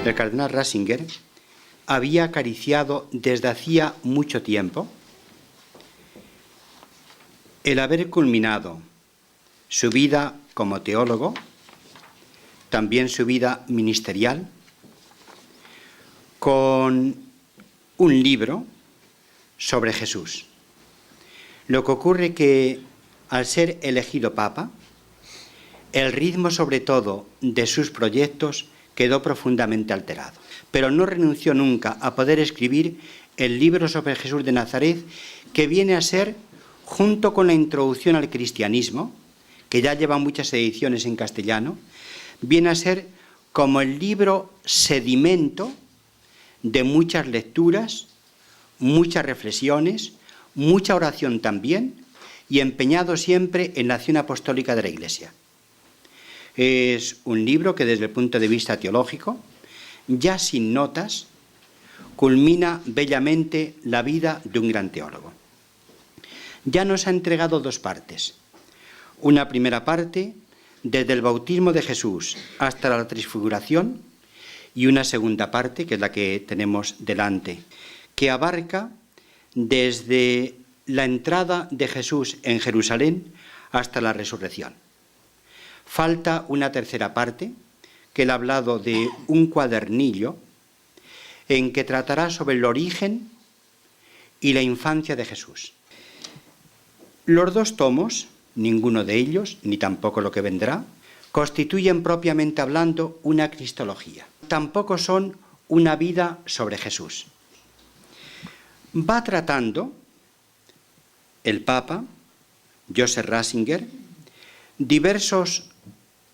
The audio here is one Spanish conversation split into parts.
El cardenal Ratzinger había acariciado desde hacía mucho tiempo el haber culminado su vida como teólogo, también su vida ministerial, con un libro sobre Jesús. Lo que ocurre que al ser elegido papa, el ritmo sobre todo de sus proyectos quedó profundamente alterado. Pero no renunció nunca a poder escribir el libro sobre Jesús de Nazaret, que viene a ser, junto con la introducción al cristianismo, que ya lleva muchas ediciones en castellano, viene a ser como el libro sedimento de muchas lecturas, muchas reflexiones, mucha oración también, y empeñado siempre en la acción apostólica de la Iglesia. Es un libro que desde el punto de vista teológico, ya sin notas, culmina bellamente la vida de un gran teólogo. Ya nos ha entregado dos partes. Una primera parte, desde el bautismo de Jesús hasta la transfiguración, y una segunda parte, que es la que tenemos delante, que abarca desde la entrada de Jesús en Jerusalén hasta la resurrección. Falta una tercera parte, que él ha hablado de un cuadernillo en que tratará sobre el origen y la infancia de Jesús. Los dos tomos, ninguno de ellos, ni tampoco lo que vendrá, constituyen propiamente hablando una cristología. Tampoco son una vida sobre Jesús. Va tratando el Papa, Joseph Ratzinger, diversos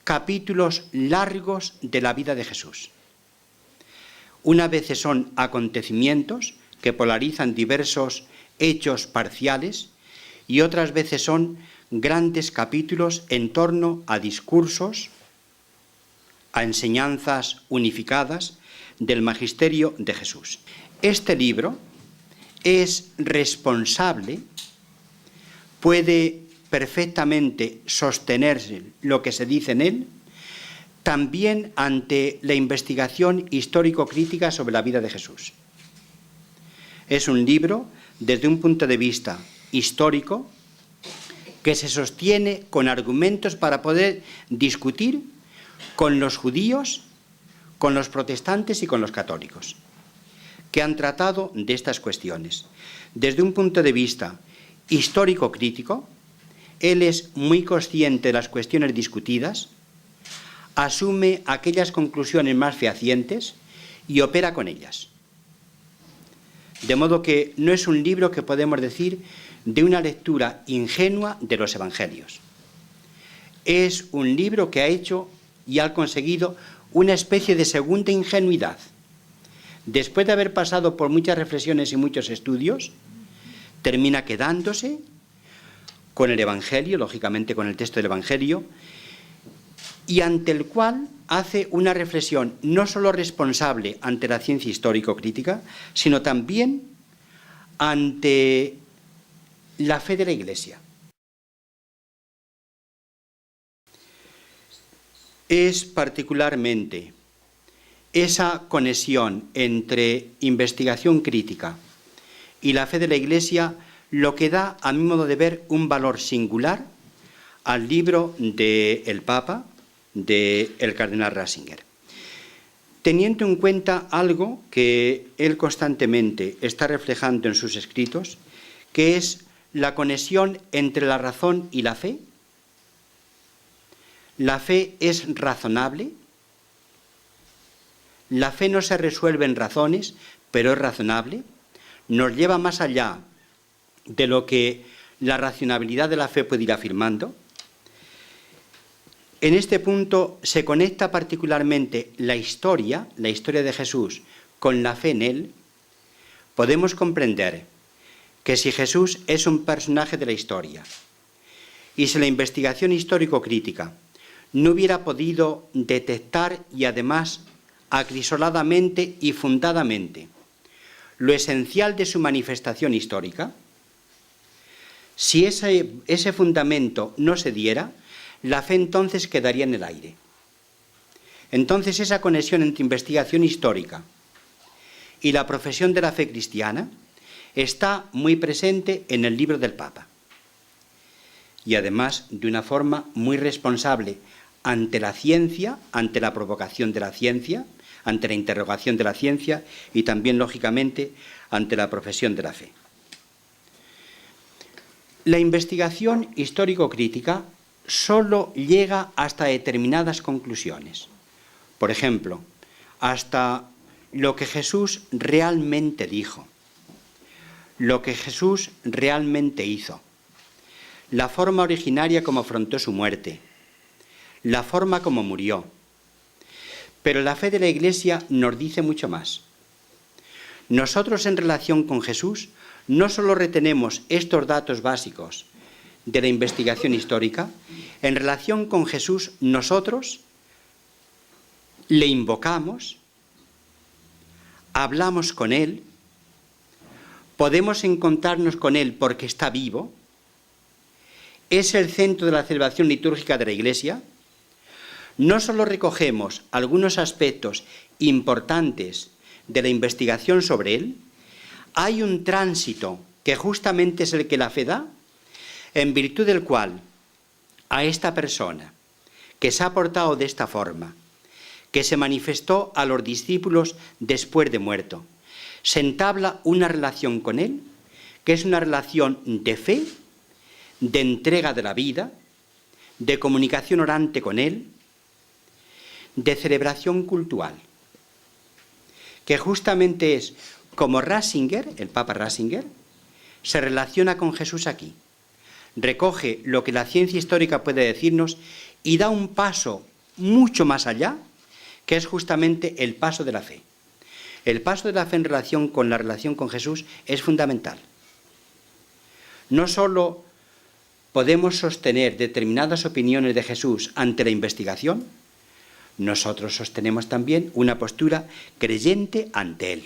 capítulos largos de la vida de Jesús. Unas veces son acontecimientos que polarizan diversos hechos parciales y otras veces son grandes capítulos en torno a discursos, a enseñanzas unificadas del magisterio de Jesús. Este libro es responsable, puede perfectamente sostenerse lo que se dice en él, también ante la investigación histórico-crítica sobre la vida de Jesús. Es un libro, desde un punto de vista histórico, que se sostiene con argumentos para poder discutir con los judíos, con los protestantes y con los católicos, que han tratado de estas cuestiones. Desde un punto de vista histórico-crítico, él es muy consciente de las cuestiones discutidas, asume aquellas conclusiones más fehacientes y opera con ellas. De modo que no es un libro que podemos decir de una lectura ingenua de los evangelios. Es un libro que ha hecho y ha conseguido una especie de segunda ingenuidad. Después de haber pasado por muchas reflexiones y muchos estudios, termina quedándose con el Evangelio, lógicamente con el texto del Evangelio, y ante el cual hace una reflexión no solo responsable ante la ciencia histórico-crítica, sino también ante la fe de la Iglesia. Es particularmente esa conexión entre investigación crítica y la fe de la Iglesia lo que da, a mi modo de ver, un valor singular al libro del Papa, del cardenal Ratzinger. Teniendo en cuenta algo que él constantemente está reflejando en sus escritos, que es la conexión entre la razón y la fe. La fe es razonable. La fe no se resuelve en razones, pero es razonable. Nos lleva más allá de lo que la racionalidad de la fe puede ir afirmando. En este punto se conecta particularmente la historia de Jesús, con la fe en él. Podemos comprender que si Jesús es un personaje de la historia y si la investigación histórico-crítica no hubiera podido detectar y además acrisoladamente y fundadamente lo esencial de su manifestación histórica, si ese fundamento no se diera, la fe entonces quedaría en el aire. Entonces, esa conexión entre investigación histórica y la profesión de la fe cristiana está muy presente en el libro del Papa. Y además, de una forma muy responsable ante la ciencia, ante la provocación de la ciencia, ante la interrogación de la ciencia y también, lógicamente, ante la profesión de la fe. La investigación histórico-crítica solo llega hasta determinadas conclusiones. Por ejemplo, hasta lo que Jesús realmente dijo, lo que Jesús realmente hizo, la forma originaria como afrontó su muerte, la forma como murió. Pero la fe de la Iglesia nos dice mucho más. Nosotros, en relación con Jesús, no solo retenemos estos datos básicos de la investigación histórica, en relación con Jesús nosotros le invocamos, hablamos con Él, podemos encontrarnos con Él porque está vivo, es el centro de la celebración litúrgica de la Iglesia. No solo recogemos algunos aspectos importantes de la investigación sobre Él, hay un tránsito que justamente es el que la fe da, en virtud del cual a esta persona que se ha portado de esta forma, que se manifestó a los discípulos después de muerto, se entabla una relación con Él, que es una relación de fe, de entrega de la vida, de comunicación orante con Él, de celebración cultural, que justamente es como Ratzinger, el Papa Ratzinger, se relaciona con Jesús aquí. Recoge lo que la ciencia histórica puede decirnos y da un paso mucho más allá, que es justamente el paso de la fe. El paso de la fe en relación con la relación con Jesús es fundamental. No solo podemos sostener determinadas opiniones de Jesús ante la investigación, nosotros sostenemos también una postura creyente ante Él.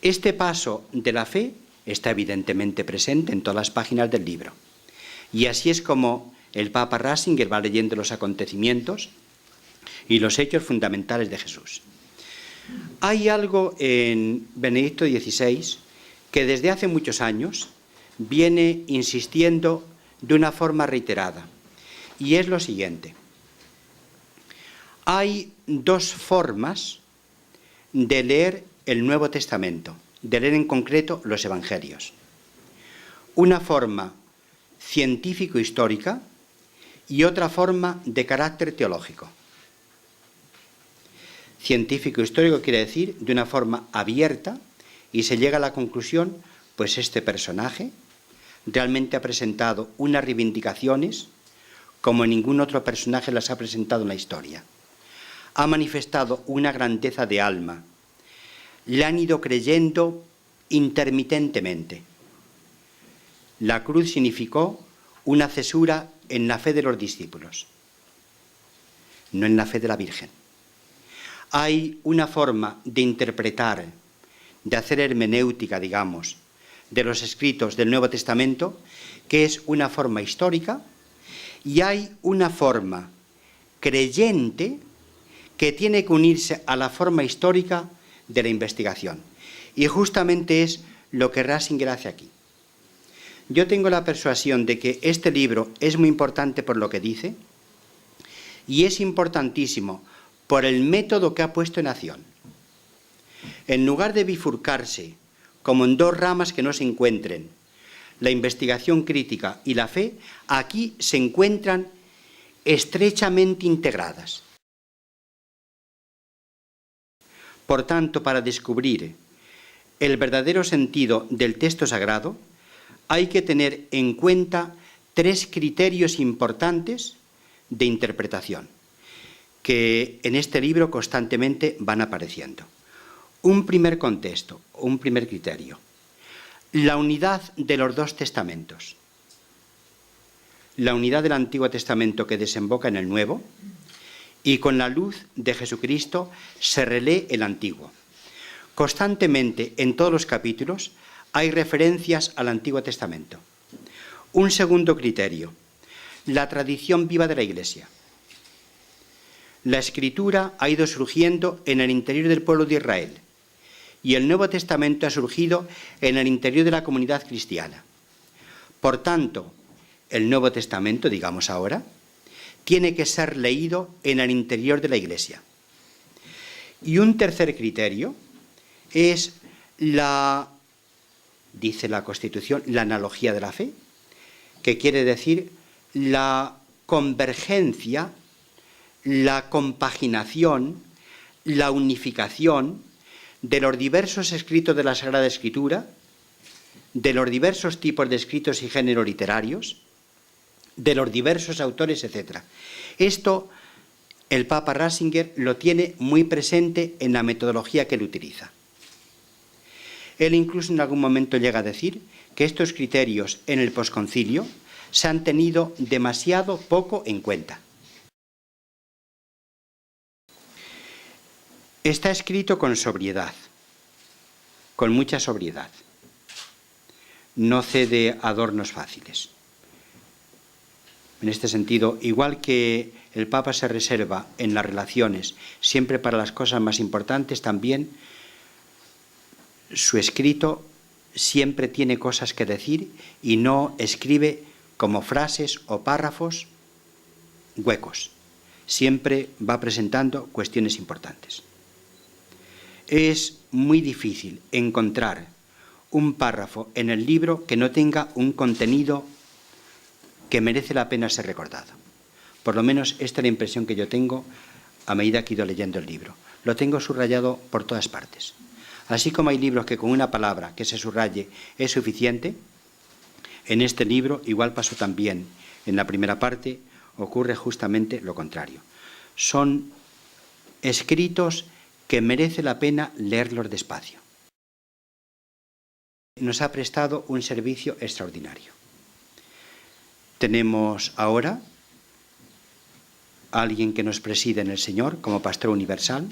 Este paso de la fe está evidentemente presente en todas las páginas del libro. Y así es como el Papa Ratzinger va leyendo los acontecimientos y los hechos fundamentales de Jesús. Hay algo en Benedicto XVI que desde hace muchos años viene insistiendo de una forma reiterada, y es lo siguiente. Hay dos formas de leer el Nuevo Testamento, de leer en concreto los Evangelios. Una forma científico-histórica y otra forma de carácter teológico. Científico-histórico quiere decir de una forma abierta y se llega a la conclusión, pues este personaje realmente ha presentado unas reivindicaciones como ningún otro personaje las ha presentado en la historia. Ha manifestado una grandeza de alma. Le han ido creyendo intermitentemente. La cruz significó una cesura en la fe de los discípulos, no en la fe de la Virgen. Hay una forma de interpretar, de hacer hermenéutica, digamos, de los escritos del Nuevo Testamento, que es una forma histórica, y hay una forma creyente que tiene que unirse a la forma histórica de la investigación. Y justamente es lo que Ratzinger hace aquí. Yo tengo la persuasión de que este libro es muy importante por lo que dice, y es importantísimo por el método que ha puesto en acción. En lugar de bifurcarse como en dos ramas que no se encuentren, la investigación crítica y la fe, aquí se encuentran estrechamente integradas. Por tanto, para descubrir el verdadero sentido del texto sagrado, hay que tener en cuenta tres criterios importantes de interpretación, que en este libro constantemente van apareciendo. Un primer contexto, un primer criterio, la unidad de los dos testamentos. La unidad del Antiguo Testamento que desemboca en el Nuevo, y con la luz de Jesucristo se relee el Antiguo. Constantemente en todos los capítulos hay referencias al Antiguo Testamento. Un segundo criterio, la tradición viva de la Iglesia. La Escritura ha ido surgiendo en el interior del pueblo de Israel y el Nuevo Testamento ha surgido en el interior de la comunidad cristiana. Por tanto, el Nuevo Testamento, digamos ahora, tiene que ser leído en el interior de la Iglesia. Y un tercer criterio es dice la Constitución, la analogía de la fe, que quiere decir la convergencia, la compaginación, la unificación de los diversos escritos de la Sagrada Escritura, de los diversos tipos de escritos y géneros literarios, de los diversos autores, etc. Esto el Papa Ratzinger lo tiene muy presente en la metodología que él utiliza. Él incluso en algún momento llega a decir que estos criterios en el posconcilio se han tenido demasiado poco en cuenta. Está escrito con sobriedad, con mucha sobriedad. No cede adornos fáciles. En este sentido, igual que el Papa se reserva en las relaciones siempre para las cosas más importantes, también su escrito siempre tiene cosas que decir y no escribe como frases o párrafos huecos. Siempre va presentando cuestiones importantes. Es muy difícil encontrar un párrafo en el libro que no tenga un contenido que merece la pena ser recordado. Por lo menos esta es la impresión que yo tengo a medida que he ido leyendo el libro. Lo tengo subrayado por todas partes. Así como hay libros que con una palabra que se subraye es suficiente, en este libro, igual pasó también en la primera parte, ocurre justamente lo contrario. Son escritos que merece la pena leerlos despacio. Nos ha prestado un servicio extraordinario. Tenemos ahora a alguien que nos preside en el Señor como pastor universal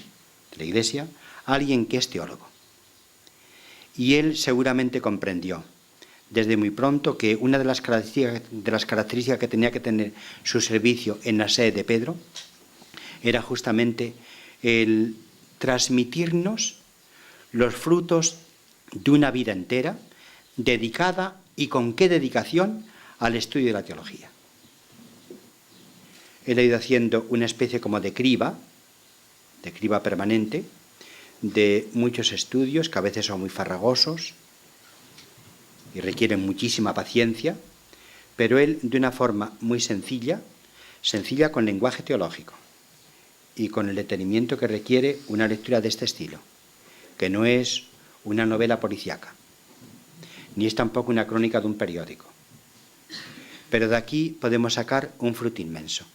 de la Iglesia, alguien que es teólogo. Y él seguramente comprendió desde muy pronto que una de las características que tenía que tener su servicio en la sede de Pedro era justamente el transmitirnos los frutos de una vida entera dedicada, y con qué dedicación, al estudio de la teología. Él ha ido haciendo una especie como de criba permanente, de muchos estudios que a veces son muy farragosos y requieren muchísima paciencia, pero él de una forma muy sencilla con lenguaje teológico y con el detenimiento que requiere una lectura de este estilo, que no es una novela policíaca, ni es tampoco una crónica de un periódico. Pero de aquí podemos sacar un fruto inmenso.